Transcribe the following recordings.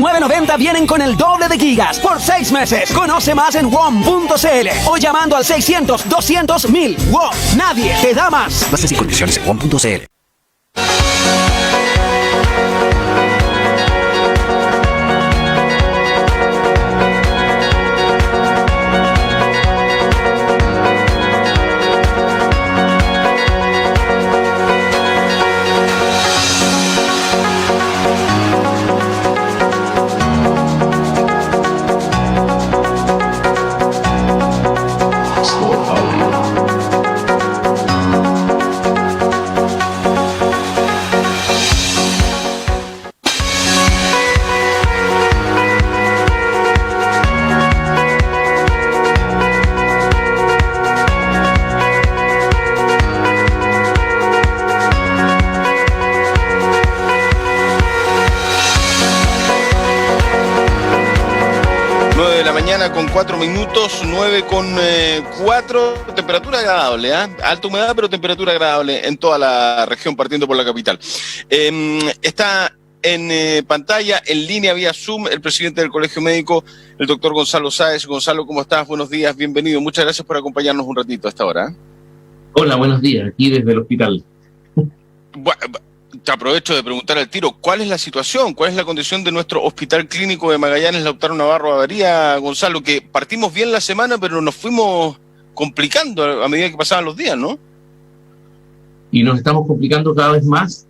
$49.90 vienen con el doble de gigas por 6 meses. Conoce más en WOM.cl o llamando al 600-200-1000. WOM, nadie te da más. Bases y condiciones en WOM.cl. Con 4 minutos, 9:04, temperatura agradable, alta humedad, pero temperatura agradable en toda la región, partiendo por la capital. Está en pantalla, en línea vía Zoom, el presidente del Colegio Médico, el doctor Gonzalo Sáez. Gonzalo, ¿cómo estás? Buenos días, bienvenido. Muchas gracias por acompañarnos un ratito a esta hora. Hola, buenos días, aquí desde el hospital. Bueno, te aprovecho de preguntar al tiro, ¿cuál es la situación? ¿Cuál es la condición de nuestro Hospital Clínico de Magallanes, Lautaro Navarro Avaría, Gonzalo? Que partimos bien la semana, pero nos fuimos complicando a medida que pasaban los días, ¿no? Y nos estamos complicando cada vez más.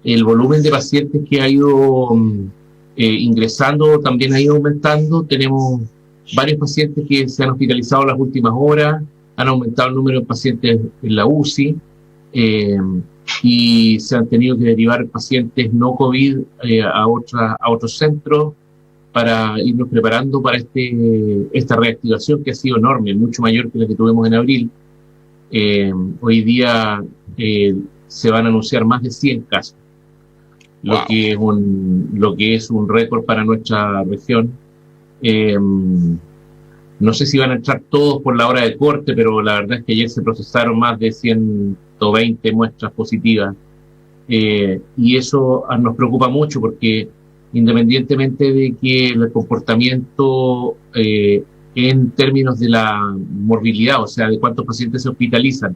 El volumen de pacientes que ha ido ingresando también ha ido aumentando. Tenemos varios pacientes que se han hospitalizado en las últimas horas, han aumentado el número de pacientes en la UCI, y se han tenido que derivar pacientes no COVID a otros centros para irnos preparando para esta reactivación que ha sido enorme, mucho mayor que la que tuvimos en abril. Hoy día se van a anunciar más de 100 casos, Wow. lo que es un récord para nuestra región. No sé si van a entrar todos por la hora de corte, pero la verdad es que ayer se procesaron más de 120 muestras positivas, y eso nos preocupa mucho porque independientemente de que el comportamiento en términos de la morbilidad, o sea, de cuántos pacientes se hospitalizan,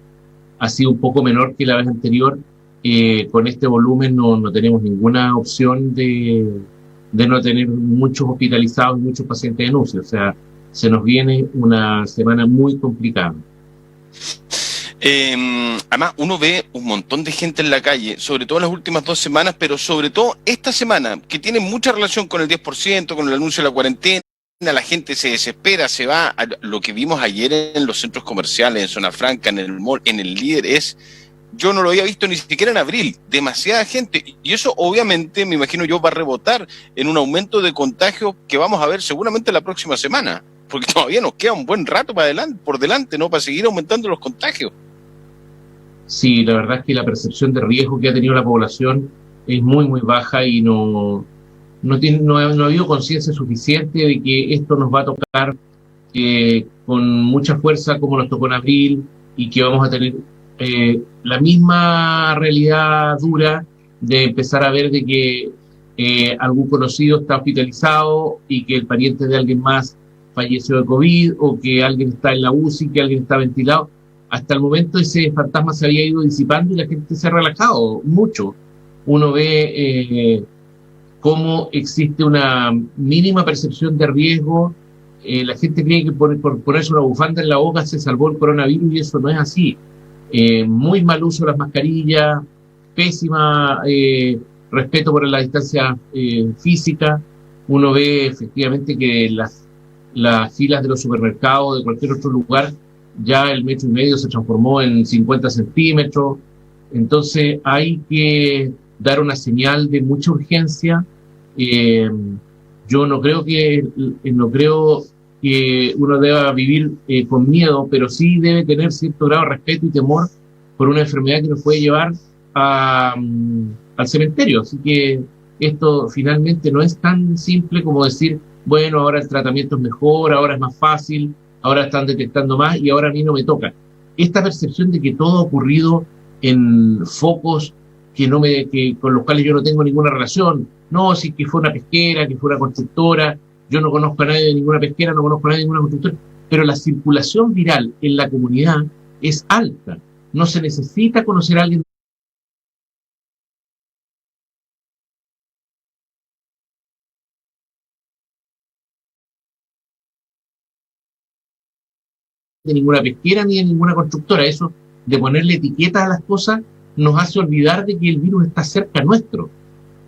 ha sido un poco menor que la vez anterior, con este volumen no tenemos ninguna opción de no tener muchos hospitalizados y muchos pacientes en UCI. O sea, se nos viene una semana muy complicada. Además, uno ve un montón de gente en la calle, sobre todo en las últimas 2 semanas, pero sobre todo esta semana, que tiene mucha relación con el 10%, con el anuncio de la cuarentena. La gente se desespera, se va. A lo que vimos ayer en los centros comerciales, en Zona Franca, en el mall, en el Líder, yo no lo había visto ni siquiera en abril, demasiada gente, y eso obviamente, me imagino yo, va a rebotar en un aumento de contagios que vamos a ver seguramente la próxima semana, porque todavía nos queda un buen rato por delante, ¿no?, para seguir aumentando los contagios. Sí, la verdad es que la percepción de riesgo que ha tenido la población es muy, muy baja, y no ha habido conciencia suficiente de que esto nos va a tocar con mucha fuerza como nos tocó en abril, y que vamos a tener la misma realidad dura de empezar a ver de que algún conocido está hospitalizado y que el pariente de alguien más falleció de COVID, o que alguien está en la UCI, que alguien está ventilado. Hasta el momento ese fantasma se había ido disipando y la gente se ha relajado mucho. Uno ve cómo existe una mínima percepción de riesgo. La gente cree que por ponerse una bufanda en la boca se salvó el coronavirus, y eso no es así. Muy mal uso de las mascarillas, pésima respeto por la distancia física. Uno ve efectivamente que las filas de los supermercados, de cualquier otro lugar, ya el 1,5 metros se transformó en 50 centímetros. Entonces hay que dar una señal de mucha urgencia. Yo no creo que uno deba vivir con miedo, pero sí debe tener cierto grado de respeto y temor por una enfermedad que nos puede llevar al cementerio. Así que esto finalmente no es tan simple como decir, bueno, ahora el tratamiento es mejor, ahora es más fácil, ahora están detectando más y ahora a mí no me toca. Esta percepción de que todo ha ocurrido en focos con los cuales yo no tengo ninguna relación. No, si que fue una pesquera, que fue una constructora, yo no conozco a nadie de ninguna pesquera, no conozco a nadie de ninguna constructora, pero la circulación viral en la comunidad es alta. No se necesita conocer a alguien de ninguna pesquera ni de ninguna constructora. Eso de ponerle etiquetas a las cosas nos hace olvidar de que el virus está cerca nuestro.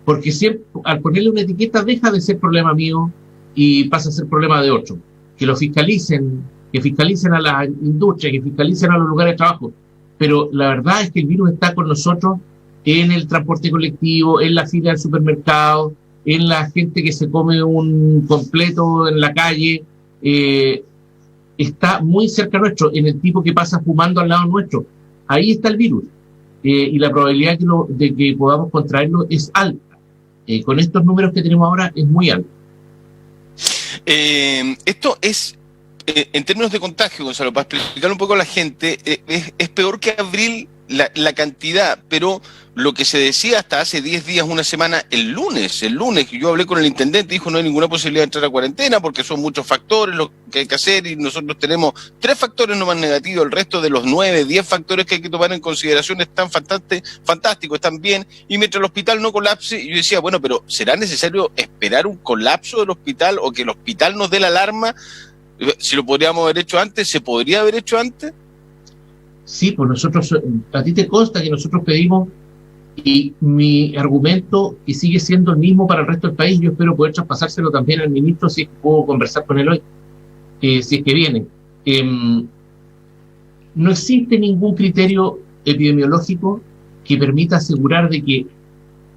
Porque siempre, al ponerle una etiqueta deja de ser problema mío y pasa a ser problema de otro. Que lo fiscalicen, que fiscalicen a las industrias, que fiscalicen a los lugares de trabajo. Pero la verdad es que el virus está con nosotros en el transporte colectivo, en la fila del supermercado, en la gente que se come un completo en la calle. Está muy cerca nuestro, en el tipo que pasa fumando al lado nuestro. Ahí está el virus. Y la probabilidad de que podamos contraerlo es alta. Con estos números que tenemos ahora es muy alta. Esto es, en términos de contagio, Gonzalo, para explicar un poco a la gente, es peor que abril la cantidad, pero lo que se decía hasta hace 10 días, una semana, el lunes, yo hablé con el intendente, dijo no hay ninguna posibilidad de entrar a cuarentena porque son muchos factores lo que hay que hacer y nosotros tenemos 3 factores nomás negativos, el resto de los 9, 10 factores que hay que tomar en consideración están fantásticos, están bien, y mientras el hospital no colapse, yo decía, bueno, pero ¿será necesario esperar un colapso del hospital o que el hospital nos dé la alarma? Si lo podríamos haber hecho antes, ¿se podría haber hecho antes? Sí, pues nosotros, a ti te consta que nosotros pedimos, y mi argumento, que sigue siendo el mismo para el resto del país, yo espero poder traspasárselo también al ministro, si es que puedo conversar con él hoy, si es que viene. No existe ningún criterio epidemiológico que permita asegurar de que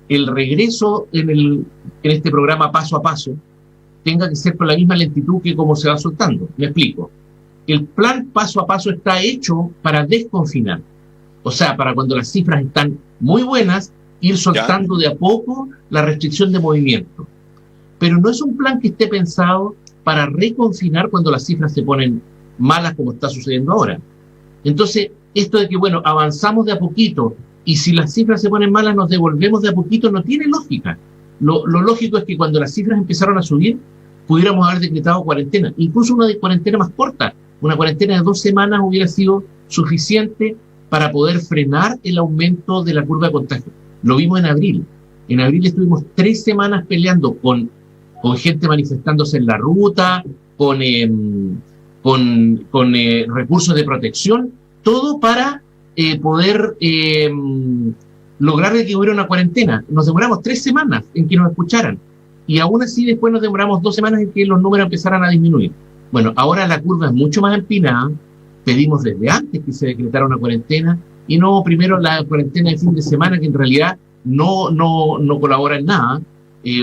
el regreso en este programa paso a paso tenga que ser con la misma lentitud que como se va soltando. Me explico. El plan paso a paso está hecho para desconfinar. O sea, para cuando las cifras están muy buenas, ir soltando de a poco la restricción de movimiento. Pero no es un plan que esté pensado para reconfinar cuando las cifras se ponen malas como está sucediendo ahora. Entonces, esto de que, bueno, avanzamos de a poquito y si las cifras se ponen malas nos devolvemos de a poquito, no tiene lógica. Lo lógico es que cuando las cifras empezaron a subir, pudiéramos haber decretado cuarentena, incluso una cuarentena más corta. Una cuarentena de 2 semanas hubiera sido suficiente para poder frenar el aumento de la curva de contagio. Lo vimos en abril. En abril estuvimos 3 semanas peleando con gente manifestándose en la ruta, con recursos de protección, todo para poder lograr que hubiera una cuarentena. Nos demoramos 3 semanas en que nos escucharan. Y aún así después nos demoramos 2 semanas en que los números empezaran a disminuir. Bueno, ahora la curva es mucho más empinada. Pedimos desde antes que se decretara una cuarentena y no primero la cuarentena de fin de semana, que en realidad no colabora en nada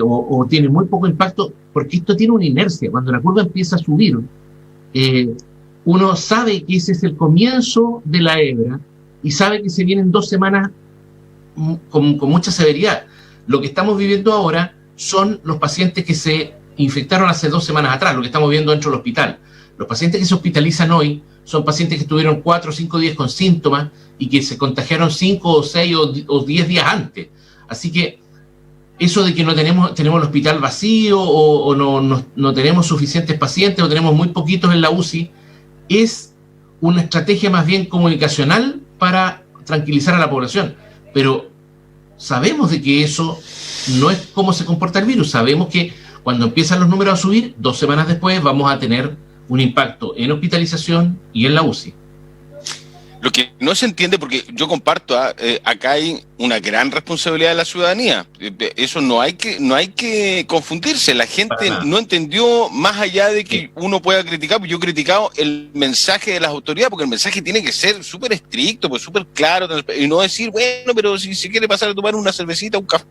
o tiene muy poco impacto, porque esto tiene una inercia. Cuando la curva empieza a subir, uno sabe que ese es el comienzo de la hebra y sabe que se vienen 2 semanas con mucha severidad. Lo que estamos viviendo ahora son los pacientes que se infectaron hace 2 semanas atrás, lo que estamos viendo dentro del hospital. Los pacientes que se hospitalizan hoy son pacientes que estuvieron 4 o 5 días con síntomas y que se contagiaron 5 o 6 o 10 días antes. Así que eso de que no tenemos el hospital vacío o no tenemos suficientes pacientes o tenemos muy poquitos en la UCI, es una estrategia más bien comunicacional para tranquilizar a la población. Pero sabemos de que eso no es cómo se comporta el virus. Sabemos que cuando empiezan los números a subir, 2 semanas después vamos a tener un impacto en hospitalización y en la UCI. Lo que no se entiende, porque yo comparto, acá hay una gran responsabilidad de la ciudadanía. Eso no hay que confundirse. La gente no entendió, más allá de que uno pueda criticar, pues yo he criticado el mensaje de las autoridades, porque el mensaje tiene que ser súper estricto, pues súper claro, y no decir, bueno, pero si se quiere pasar a tomar una cervecita, un café,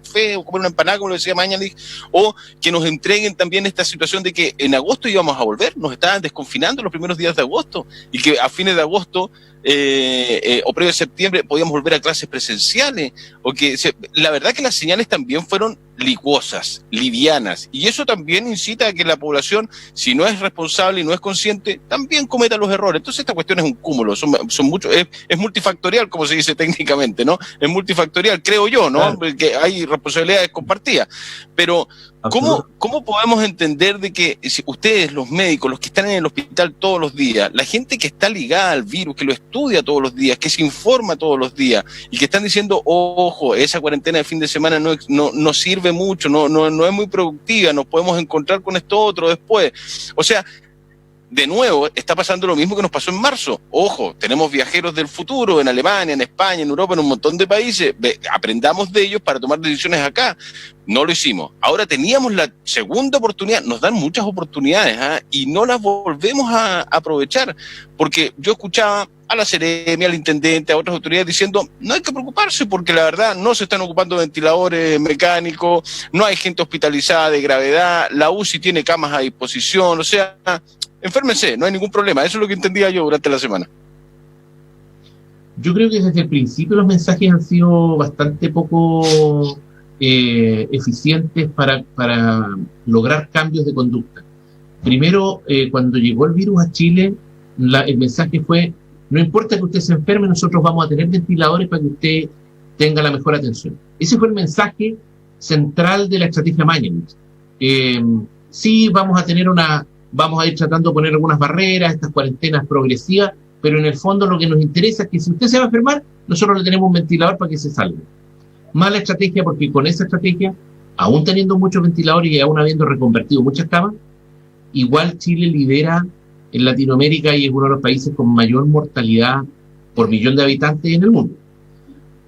café o comer una empanada, como lo decía Mañalich, o que nos entreguen también esta situación de que en agosto íbamos a volver, nos estaban desconfinando los primeros días de agosto, y que a fines de agosto o previo de septiembre podíamos volver a clases presenciales, la verdad que las señales también fueron licuosas, livianas, y eso también incita a que la población, si no es responsable y no es consciente, también cometa los errores. Entonces esta cuestión es un cúmulo, son muchos, es multifactorial, como se dice técnicamente, ¿no? Es multifactorial, creo yo, ¿no? Claro. Porque hay responsabilidades compartidas, pero ¿cómo podemos entender de que si ustedes, los médicos, los que están en el hospital todos los días, la gente que está ligada al virus, que lo estudia todos los días, que se informa todos los días, y que están diciendo, ojo, esa cuarentena de fin de semana no sirve mucho, no es muy productiva, nos podemos encontrar con esto otro después? O sea, de nuevo, está pasando lo mismo que nos pasó en marzo. Ojo, tenemos viajeros del futuro en Alemania, en España, en Europa, en un montón de países. Aprendamos de ellos para tomar decisiones acá. No lo hicimos. Ahora teníamos la segunda oportunidad. Nos dan muchas oportunidades, y no las volvemos a aprovechar. Porque yo escuchaba a la Seremi, al intendente, a otras autoridades diciendo, no hay que preocuparse porque la verdad no se están ocupando ventiladores mecánicos, no hay gente hospitalizada de gravedad, la UCI tiene camas a disposición, o sea, enférmense, no hay ningún problema. Eso es lo que entendía yo durante la semana. Yo creo que desde el principio los mensajes han sido bastante poco eficientes para lograr cambios de conducta. Primero, cuando llegó el virus a Chile, el mensaje fue, no importa que usted se enferme, nosotros vamos a tener ventiladores para que usted tenga la mejor atención. Ese fue el mensaje central de la estrategia Mañalich. Sí, vamos a ir tratando de poner algunas barreras, estas cuarentenas progresivas, pero en el fondo lo que nos interesa es que si usted se va a enfermar, nosotros le tenemos un ventilador para que se salve. Mala estrategia, porque con esa estrategia, aún teniendo muchos ventiladores y aún habiendo reconvertido muchas camas, igual Chile lidera en Latinoamérica y es uno de los países con mayor mortalidad por millón de habitantes en el mundo.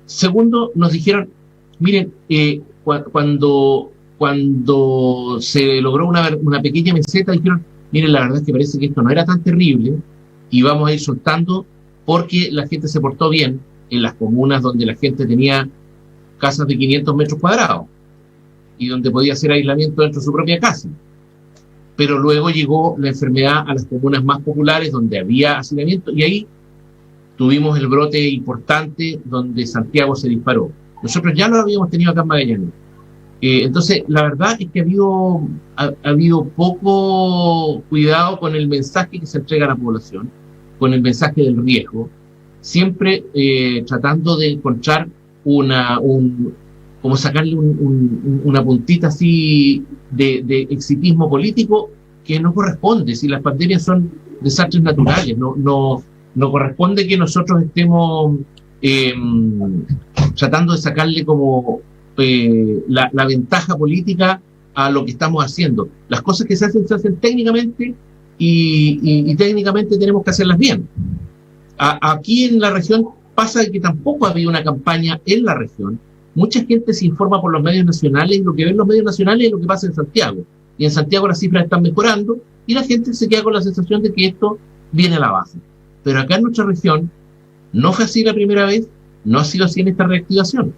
Segundo, nos dijeron, miren, cuando se logró una pequeña meseta, dijeron, miren, la verdad es que parece que esto no era tan terrible y vamos a ir soltando porque la gente se portó bien en las comunas donde la gente tenía casas de 500 metros cuadrados y donde podía hacer aislamiento dentro de su propia casa. Pero luego llegó la enfermedad a las comunas más populares donde había hacinamiento y ahí tuvimos el brote importante donde Santiago se disparó. Nosotros ya lo habíamos tenido acá en Magallanes. Entonces, la verdad es que ha habido poco cuidado con el mensaje que se entrega a la población, con el mensaje del riesgo, siempre tratando de encontrar como sacarle una puntita así de exitismo político que no corresponde. Si las pandemias son desastres naturales, no corresponde que nosotros estemos tratando de sacarle como la ventaja política a lo que estamos haciendo. Las cosas que se hacen técnicamente y técnicamente tenemos que hacerlas bien. Aquí en la región pasa que tampoco ha habido una campaña en la región. Mucha gente se informa por los medios nacionales y lo que ven los medios nacionales es lo que pasa en Santiago. Y en Santiago las cifras están mejorando y la gente se queda con la sensación de que esto viene a la base. Pero acá en nuestra región no fue así la primera vez, no ha sido así en esta reactivación.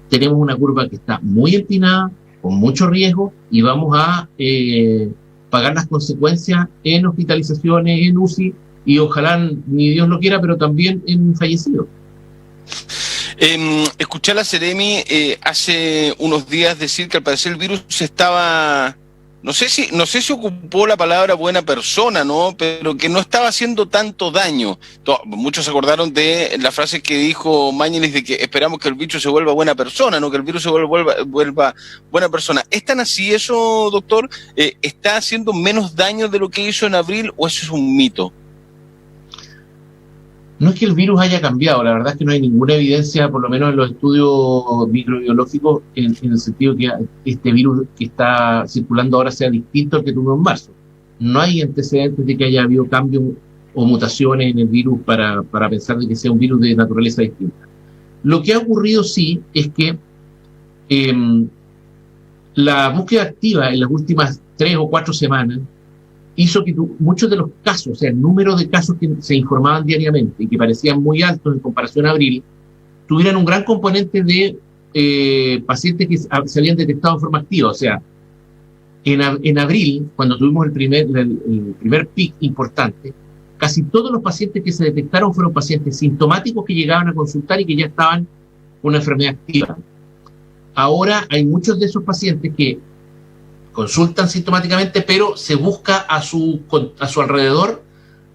Tenemos una curva que está muy empinada, con mucho riesgo y vamos a pagar las consecuencias en hospitalizaciones, en UCI y ojalá ni Dios lo quiera, pero también en fallecidos. Escuché a la Seremi hace unos días decir que al parecer el virus estaba, no sé si ocupó la palabra buena persona, ¿no? Pero que no estaba haciendo tanto daño. Muchos se acordaron de la frase que dijo Mañalich de que esperamos que el bicho se vuelva buena persona, ¿no? Que el virus se vuelva buena persona. ¿Es tan así eso, doctor? ¿Está haciendo menos daño de lo que hizo en abril o eso es un mito? No es que el virus haya cambiado, la verdad es que no hay ninguna evidencia, por lo menos en los estudios microbiológicos, en el sentido que este virus que está circulando ahora sea distinto al que tuvimos en marzo. No hay antecedentes de que haya habido cambios o mutaciones en el virus para pensar de que sea un virus de naturaleza distinta. Lo que ha ocurrido sí es que la búsqueda activa en las últimas 3 o 4 semanas hizo que muchos de los casos, o sea, el número de casos que se informaban diariamente y que parecían muy altos en comparación a abril, tuvieran un gran componente de pacientes que se habían detectado en forma activa. O sea, en abril, cuando tuvimos el primer pic importante, casi todos los pacientes que se detectaron fueron pacientes sintomáticos que llegaban a consultar y que ya estaban con una enfermedad activa. Ahora hay muchos de esos pacientes que consultan sintomáticamente, pero se busca a su alrededor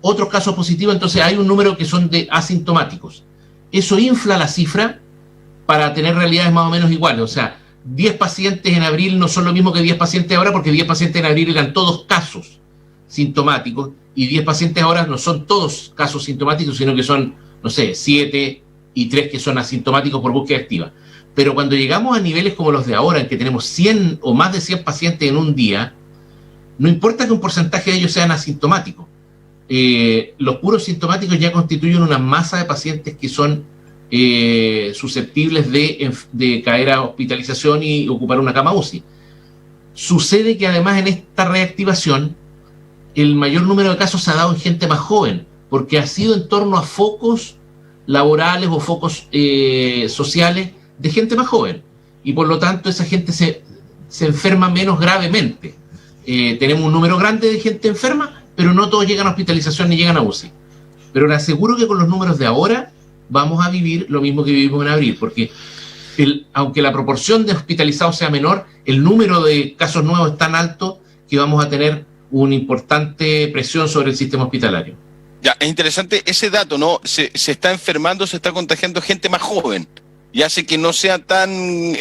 otros casos positivos, entonces hay un número que son de asintomáticos. Eso infla la cifra para tener realidades más o menos iguales. O sea, 10 pacientes en abril no son lo mismo que 10 pacientes ahora, porque 10 pacientes en abril eran todos casos sintomáticos, y 10 pacientes ahora no son todos casos sintomáticos, sino que son, no sé, 7 y 3 que son asintomáticos por búsqueda activa. Pero cuando llegamos a niveles como los de ahora, en que tenemos 100 o más de 100 pacientes en un día, no importa que un porcentaje de ellos sean asintomáticos. Los puros sintomáticos ya constituyen una masa de pacientes que son susceptibles de caer a hospitalización y ocupar una cama UCI. Sucede que además en esta reactivación el mayor número de casos se ha dado en gente más joven, porque ha sido en torno a focos laborales o focos sociales de gente más joven, y por lo tanto esa gente se enferma menos gravemente. Tenemos un número grande de gente enferma, pero no todos llegan a hospitalización ni llegan a UCI. Pero le aseguro que con los números de ahora vamos a vivir lo mismo que vivimos en abril, porque aunque la proporción de hospitalizados sea menor, el número de casos nuevos es tan alto que vamos a tener una importante presión sobre el sistema hospitalario. Ya, es interesante ese dato, ¿no? Se está enfermando, se está contagiando gente más joven, y hace que no sea tan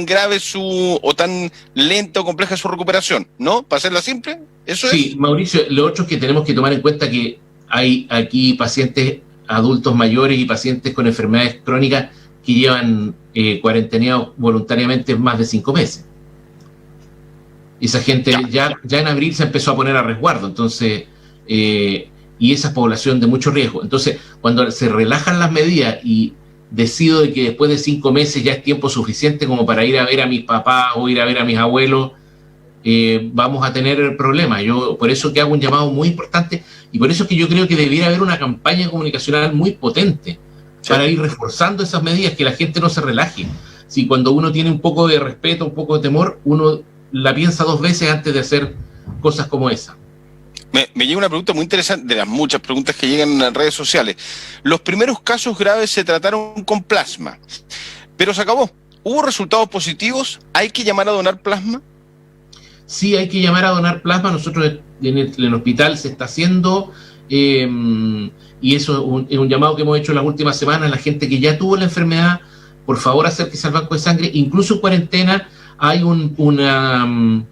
grave o tan lenta o compleja su recuperación, ¿no? Para hacerla simple, ¿eso es? Sí, Mauricio, lo otro es que tenemos que tomar en cuenta que hay aquí pacientes adultos mayores y pacientes con enfermedades crónicas que llevan cuarenteneados voluntariamente más de 5 meses. Esa gente ya en abril se empezó a poner a resguardo, entonces, y esa es población de mucho riesgo. Entonces, cuando se relajan las medidas y decido de que después de 5 meses ya es tiempo suficiente como para ir a ver a mis papás o ir a ver a mis abuelos, vamos a tener problemas. Yo por eso que hago un llamado muy importante, y por eso es que yo creo que debiera haber una campaña comunicacional muy potente para ir reforzando esas medidas, que la gente no se relaje. Si cuando uno tiene un poco de respeto, un poco de temor, uno la piensa 2 veces antes de hacer cosas como esa. Me llega una pregunta muy interesante, de las muchas preguntas que llegan en las redes sociales. Los primeros casos graves se trataron con plasma, pero se acabó. ¿Hubo resultados positivos? ¿Hay que llamar a donar plasma? Sí, hay que llamar a donar plasma. Nosotros en el hospital se está haciendo, y eso es un llamado que hemos hecho en las últimas semanas. La gente que ya tuvo la enfermedad, por favor acérquese al banco de sangre. Incluso en cuarentena hay un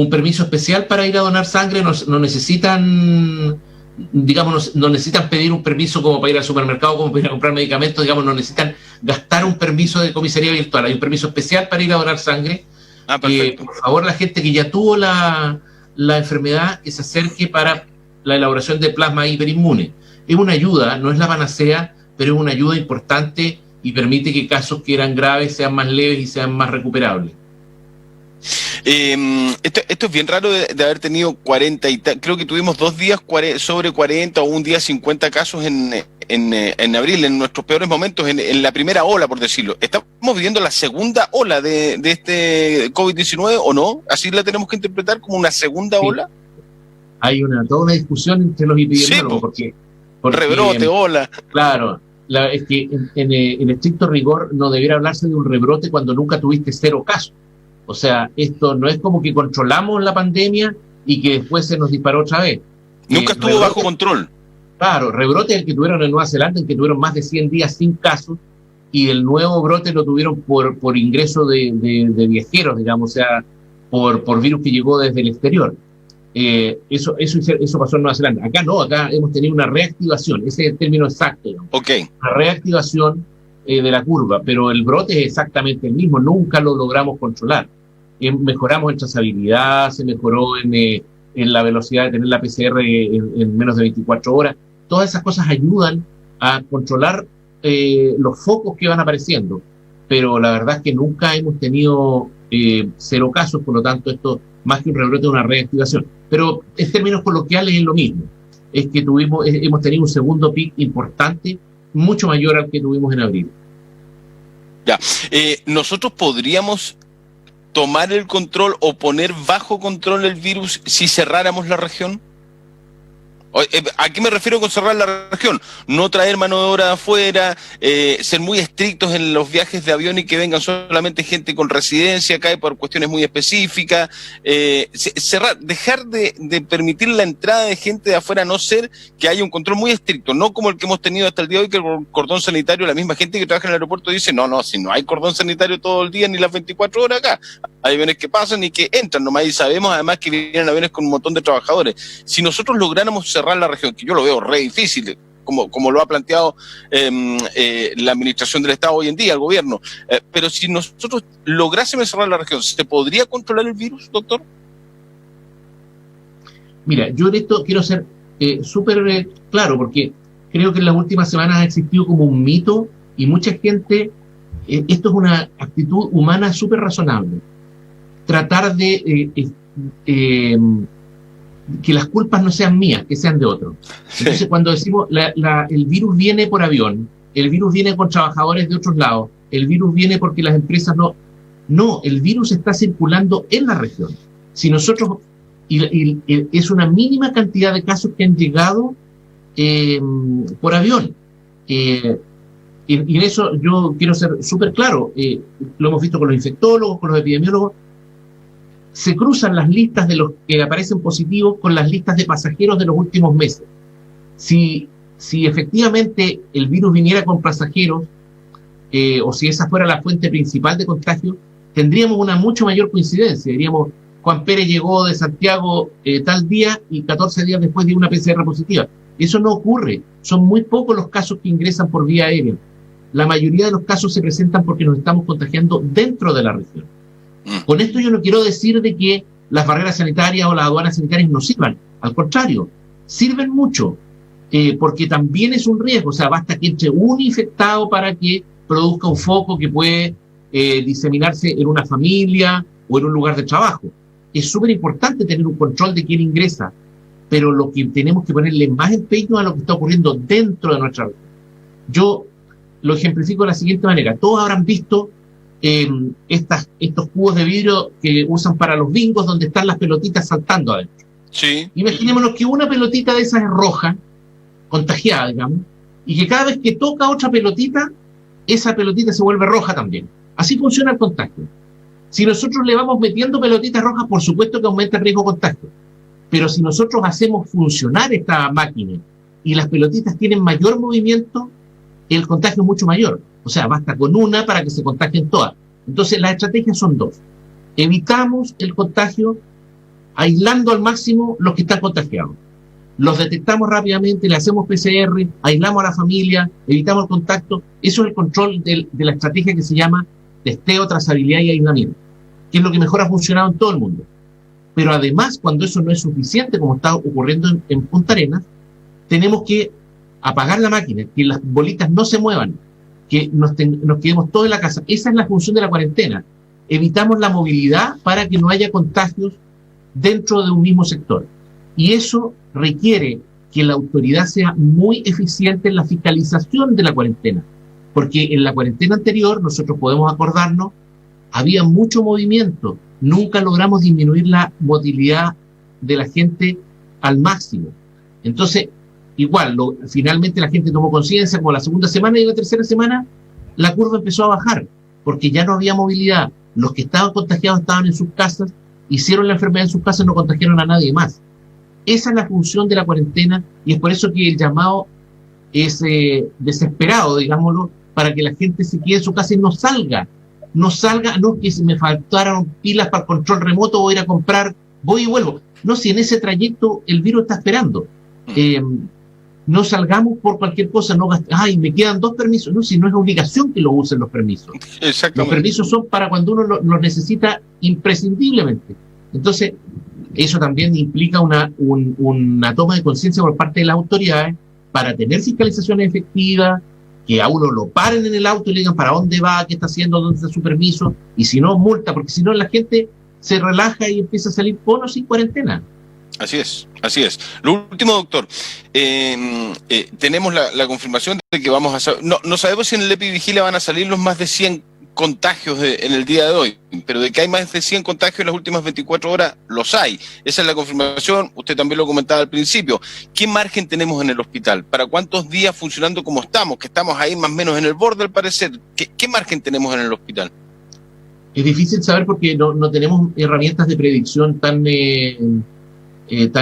permiso especial para ir a donar sangre. No necesitan, digamos, no necesitan pedir un permiso como para ir al supermercado, como para ir a comprar medicamentos, digamos, no necesitan gastar un permiso de comisaría virtual. Hay un permiso especial para ir a donar sangre. Perfecto. Por favor, la gente que ya tuvo la enfermedad, que se acerque para la elaboración de plasma hiperinmune. Es una ayuda, no es la panacea, pero es una ayuda importante y permite que casos que eran graves sean más leves y sean más recuperables. Esto es bien raro de haber tenido 40 y creo que tuvimos 2 días sobre 40 o un día 50 casos en abril, en nuestros peores momentos, en la primera ola, por decirlo. ¿Estamos viviendo la segunda ola de este COVID-19 o no? ¿Así la tenemos que interpretar, como una segunda ola? Hay toda una discusión entre los epidemiólogos, porque rebrote, ola. Claro, es que en estricto rigor no debiera hablarse de un rebrote cuando nunca tuviste 0 casos. O sea, esto no es como que controlamos la pandemia y que después se nos disparó otra vez. Nunca estuvo bajo control. Claro, rebrote es el que tuvieron en Nueva Zelanda, en que tuvieron más de 100 días sin casos, y el nuevo brote lo tuvieron por ingreso de viajeros, digamos, o sea, por virus que llegó desde el exterior. Eso pasó en Nueva Zelanda. Acá no, acá hemos tenido una reactivación, ese es el término exacto, digamos. Okay. Una reactivación de la curva, pero el brote es exactamente el mismo, nunca lo logramos controlar. Mejoramos en trazabilidad, se mejoró en la velocidad de tener la PCR en menos de 24 horas. Todas esas cosas ayudan a controlar los focos que van apareciendo, pero la verdad es que nunca hemos tenido 0 casos, por lo tanto esto, más que un rebrote, es una reactivación. Pero en términos coloquiales es lo mismo, es que hemos tenido un segundo pic importante, mucho mayor al que tuvimos en abril. Ya. Nosotros podríamos tomar el control o poner bajo control el virus si cerráramos la región. ¿A qué me refiero con cerrar la región? No traer mano de obra de afuera, ser muy estrictos en los viajes de avión y que vengan solamente gente con residencia acá y por cuestiones muy específicas, cerrar, dejar de permitir la entrada de gente de afuera, a no ser que haya un control muy estricto, no como el que hemos tenido hasta el día de hoy, que el cordón sanitario, la misma gente que trabaja en el aeropuerto dice, no, si no hay cordón sanitario todo el día ni las 24 horas acá, hay aviones que pasan y que entran nomás, y sabemos además que vienen aviones con un montón de trabajadores. Si nosotros lográramos cerrar la región, que yo lo veo re difícil, como lo ha planteado la administración del Estado hoy en día, el gobierno, pero si nosotros lográsemos cerrar la región, ¿se podría controlar el virus, doctor? Mira, yo en esto quiero ser súper claro, porque creo que en las últimas semanas ha existido como un mito y mucha gente, esto es una actitud humana súper razonable. Tratar de que las culpas no sean mías, que sean de otros. Entonces, sí, cuando decimos el virus viene por avión, el virus viene con trabajadores de otros lados, el virus viene porque las empresas no, el virus está circulando en la región. Si nosotros, es una mínima cantidad de casos que han llegado por avión. Y en eso yo quiero ser súper claro, lo hemos visto con los infectólogos, con los epidemiólogos, se cruzan las listas de los que aparecen positivos con las listas de pasajeros de los últimos meses. Si efectivamente el virus viniera con pasajeros, o si esa fuera la fuente principal de contagio, tendríamos una mucho mayor coincidencia. Diríamos, Juan Pérez llegó de Santiago tal día y 14 días después dio una PCR positiva. Eso no ocurre. Son muy pocos los casos que ingresan por vía aérea. La mayoría de los casos se presentan porque nos estamos contagiando dentro de la región. Con esto yo no quiero decir de que las barreras sanitarias o las aduanas sanitarias no sirvan. Al contrario, sirven mucho, porque también es un riesgo. O sea, basta que entre un infectado para que produzca un foco que puede diseminarse en una familia o en un lugar de trabajo. Es súper importante tener un control de quién ingresa, pero lo que tenemos que ponerle más empeño a lo que está ocurriendo dentro de nuestra región. Yo lo ejemplifico de la siguiente manera. Todos habrán visto estos cubos de vidrio que usan para los bingos, donde están las pelotitas saltando adentro. Sí. Imaginémonos que una pelotita de esas es roja, contagiada, digamos, y que cada vez que toca otra pelotita, esa pelotita se vuelve roja también. Así funciona el contagio. Si nosotros le vamos metiendo pelotitas rojas, por supuesto que aumenta el riesgo de contagio. Pero si nosotros hacemos funcionar esta máquina y las pelotitas tienen mayor movimiento, el contagio es mucho mayor. O sea, basta con una para que se contagien todas. Entonces, las estrategias son dos. Evitamos el contagio aislando al máximo los que están contagiados. Los detectamos rápidamente, le hacemos PCR, aislamos a la familia, evitamos el contacto. Eso es el control de la estrategia que se llama testeo, trazabilidad y aislamiento, que es lo que mejor ha funcionado en todo el mundo. Pero además, cuando eso no es suficiente, como está ocurriendo en Punta Arenas, tenemos que apagar la máquina, que las bolitas no se muevan, que nos quedemos todos en la casa. Esa es la función de la cuarentena. Evitamos la movilidad para que no haya contagios dentro de un mismo sector. Y eso requiere que la autoridad sea muy eficiente en la fiscalización de la cuarentena. Porque en la cuarentena anterior, nosotros podemos acordarnos, había mucho movimiento. Nunca logramos disminuir la movilidad de la gente al máximo. Entonces, igual, finalmente la gente tomó conciencia, como la segunda semana y la tercera semana, la curva empezó a bajar, porque ya no había movilidad. Los que estaban contagiados estaban en sus casas, hicieron la enfermedad en sus casas, no contagiaron a nadie más. Esa es la función de la cuarentena, y es por eso que el llamado es desesperado, digámoslo, para que la gente se quede en su casa y no salga, no que si me faltaron pilas para el control remoto, voy a ir a comprar, voy y vuelvo. No, si en ese trayecto el virus está esperando. No salgamos por cualquier cosa, me quedan 2 permisos. No, si no es obligación que lo usen los permisos. Exactamente. Los permisos son para cuando uno los necesita imprescindiblemente. Entonces, eso también implica una toma de conciencia por parte de las autoridades para tener fiscalizaciones efectivas, que a uno lo paren en el auto y le digan para dónde va, qué está haciendo, dónde está su permiso, y si no, multa, porque si no la gente se relaja y empieza a salir con o sin cuarentena. Así es, así es. Lo último, doctor, tenemos la confirmación de que vamos a... No sabemos si en el EpiVigilia van a salir los más de 100 contagios en el día de hoy, pero de que hay más de 100 contagios en las últimas 24 horas, los hay. Esa es la confirmación, usted también lo comentaba al principio. ¿Qué margen tenemos en el hospital? ¿Para cuántos días funcionando como estamos? Que estamos ahí más o menos en el borde, al parecer. ¿Qué margen tenemos en el hospital? Es difícil saber porque no tenemos herramientas de predicción tan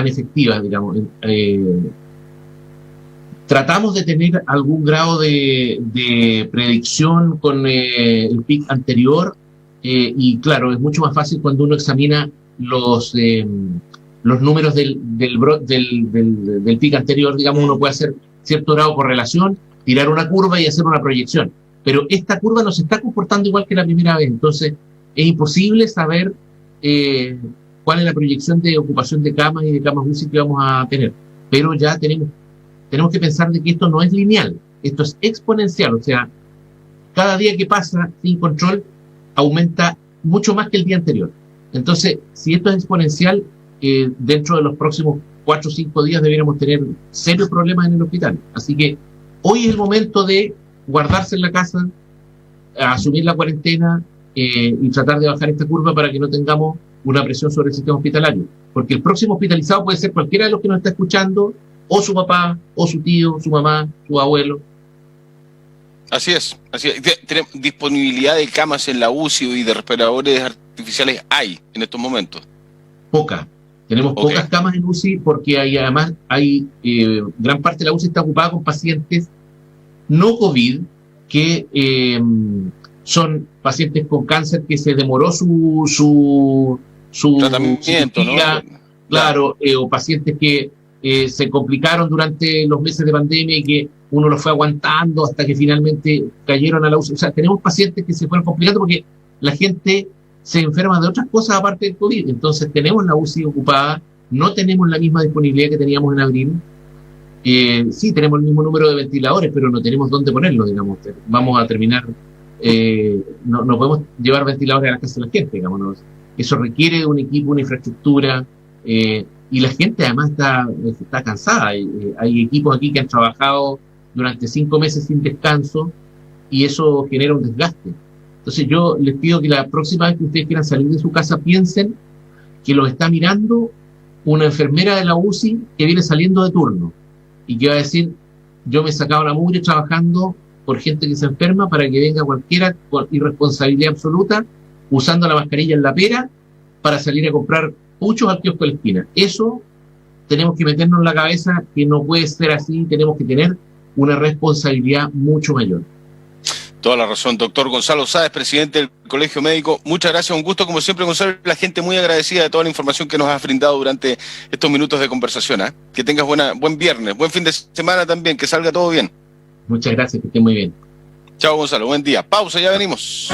efectivas, digamos. Tratamos de tener algún grado de predicción con el pic anterior y claro, es mucho más fácil cuando uno examina los números del pic anterior, digamos, uno puede hacer cierto grado de correlación, tirar una curva y hacer una proyección. Pero esta curva no se está comportando igual que la primera vez, entonces es imposible saber cuál es la proyección de ocupación de camas y de camas UCI que vamos a tener. Pero ya tenemos que pensar de que esto no es lineal, esto es exponencial, o sea, cada día que pasa sin control aumenta mucho más que el día anterior. Entonces, si esto es exponencial, dentro de los próximos 4 o 5 días deberíamos tener serios problemas en el hospital. Así que hoy es el momento de guardarse en la casa, asumir la cuarentena y tratar de bajar esta curva para que no tengamos una presión sobre el sistema hospitalario. Porque el próximo hospitalizado puede ser cualquiera de los que nos está escuchando, o su papá, o su tío, su mamá, su abuelo. Así es. ¿Tenemos disponibilidad de camas en la UCI y de respiradores artificiales? Hay en estos momentos. Pocas. Tenemos pocas camas en UCI porque además gran parte de la UCI está ocupada con pacientes no COVID, que son pacientes con cáncer que se demoró su tratamiento, cirugía, ¿no? Claro, o pacientes que se complicaron durante los meses de pandemia y que uno los fue aguantando hasta que finalmente cayeron a la UCI. O sea, tenemos pacientes que se fueron complicando porque la gente se enferma de otras cosas aparte del COVID. Entonces tenemos la UCI ocupada, no tenemos la misma disponibilidad que teníamos en abril. Sí, tenemos el mismo número de ventiladores, pero no tenemos dónde ponerlos, digamos. Vamos a terminar, no podemos llevar ventiladores a la casa de la gente, digamos. ¿No? Eso requiere de un equipo, una infraestructura, y la gente además está cansada. Hay equipos aquí que han trabajado durante 5 meses sin descanso y eso genera un desgaste. Entonces yo les pido que la próxima vez que ustedes quieran salir de su casa piensen que los está mirando una enfermera de la UCI que viene saliendo de turno y que va a decir: yo me he sacado la mugre trabajando por gente que se enferma para que venga cualquiera con irresponsabilidad absoluta usando la mascarilla en la pera para salir a comprar puchos al kiosco de la esquina. Eso tenemos que meternos en la cabeza que no puede ser así, tenemos que tener una responsabilidad mucho mayor. Toda la razón, doctor Gonzalo Sáez, presidente del Colegio Médico. Muchas gracias, un gusto como siempre, Gonzalo. La gente muy agradecida de toda la información que nos has brindado durante estos minutos de conversación. Que tengas buen viernes, buen fin de semana también, que salga todo bien. Muchas gracias, que esté muy bien. Chao, Gonzalo, buen día. Pausa, ya venimos.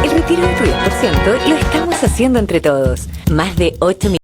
El retiro del 10% lo estamos haciendo entre todos. Más de 8 millones